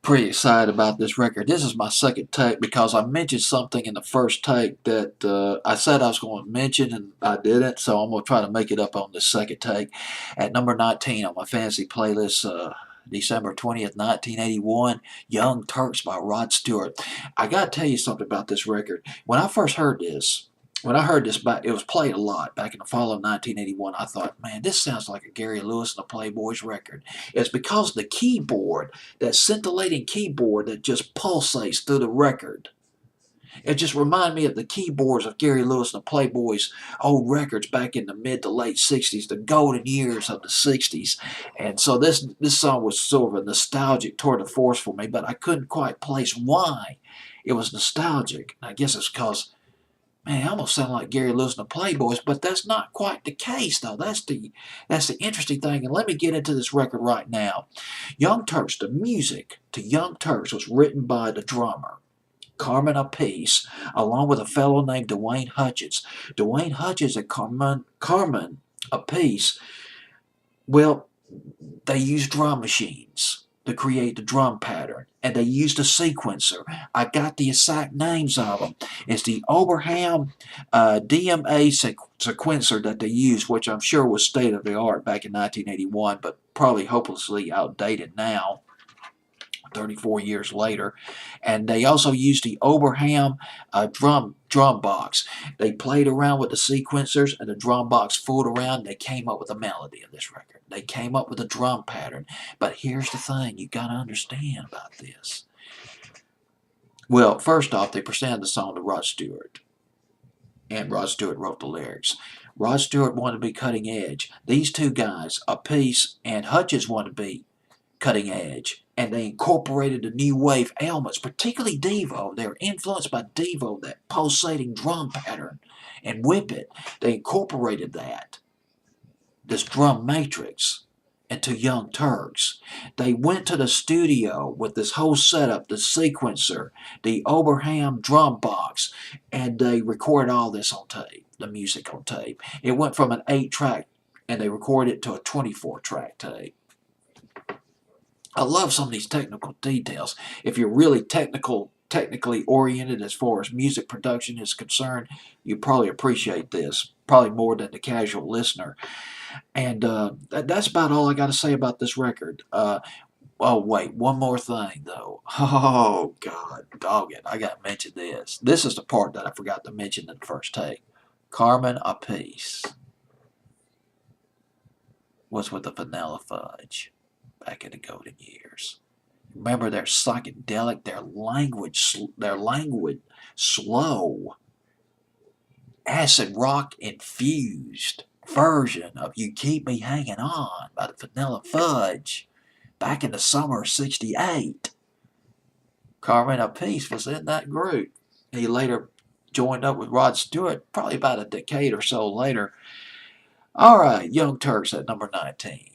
Pretty excited about this record. This is my second take because I mentioned something in the first take that I said I was going to mention and I didn't, so I'm going to try to make it up on this second take. At number 19 on my fantasy playlist, December 20th, 1981, Young Turks by Rod Stewart. I got to tell you something about this record. When I heard this back, it was played a lot back in the fall of 1981. I thought, man, this sounds like a Gary Lewis and the Playboys record. It's because of the keyboard, that scintillating keyboard that just pulsates through the record. It just reminded me of the keyboards of Gary Lewis and the Playboys' old records back in the mid to late 60s, the golden years of the 60s. And so this song was sort of a nostalgic tour de force for me, but I couldn't quite place why it was nostalgic. I guess it's because, man, I almost sound like Gary Lewis and the Playboys, but that's not quite the case, though. That's the interesting thing. And let me get into this record right now. Young Turks, the music to Young Turks was written by the drummer, Carmen Appice, along with a fellow named Dwayne Hutchins. Dwayne Hutchins and Carmen Appice, well, they used drum machines to create the drum pattern, and they used a sequencer. I got the exact names of them. It's the Oberham DMA sequencer that they used, which I'm sure was state-of-the-art back in 1981, but probably hopelessly outdated now, 34 years later. And they also used the Oberham drum box. They played around with the sequencers, and the drum box fooled around, and they came up with a melody of this record. They came up with a drum pattern. But here's the thing you got to understand about this. Well, first off, they presented the song to Rod Stewart, and Rod Stewart wrote the lyrics. Rod Stewart wanted to be cutting edge. These two guys, Appice and Hutchins, wanted to be cutting edge, and they incorporated the new wave elements, particularly Devo. They were influenced by Devo, that pulsating drum pattern, and Whip It. They incorporated this drum matrix, into Young Turks. They went to the studio with this whole setup, the sequencer, the Oberham drum box, and they recorded all this on tape, the music on tape. It went from an 8-track, and they recorded it to a 24-track tape. I love some of these technical details. If you're really technically oriented as far as music production is concerned, you probably appreciate this, probably more than the casual listener. And that's about all I got to say about this record. Oh, wait, one more thing, though. Oh, God, dog it, I got to mention this. This is the part that I forgot to mention in the first take. Carmen Appice was with the Vanilla Fudge back in the golden years. Remember their psychedelic, their languid, slow, acid rock infused version of You Keep Me Hanging On by the Vanilla Fudge back in the summer of '68. Carmen Appice was in that group. He later joined up with Rod Stewart probably about a decade or so later. All right, Young Turks at number 19.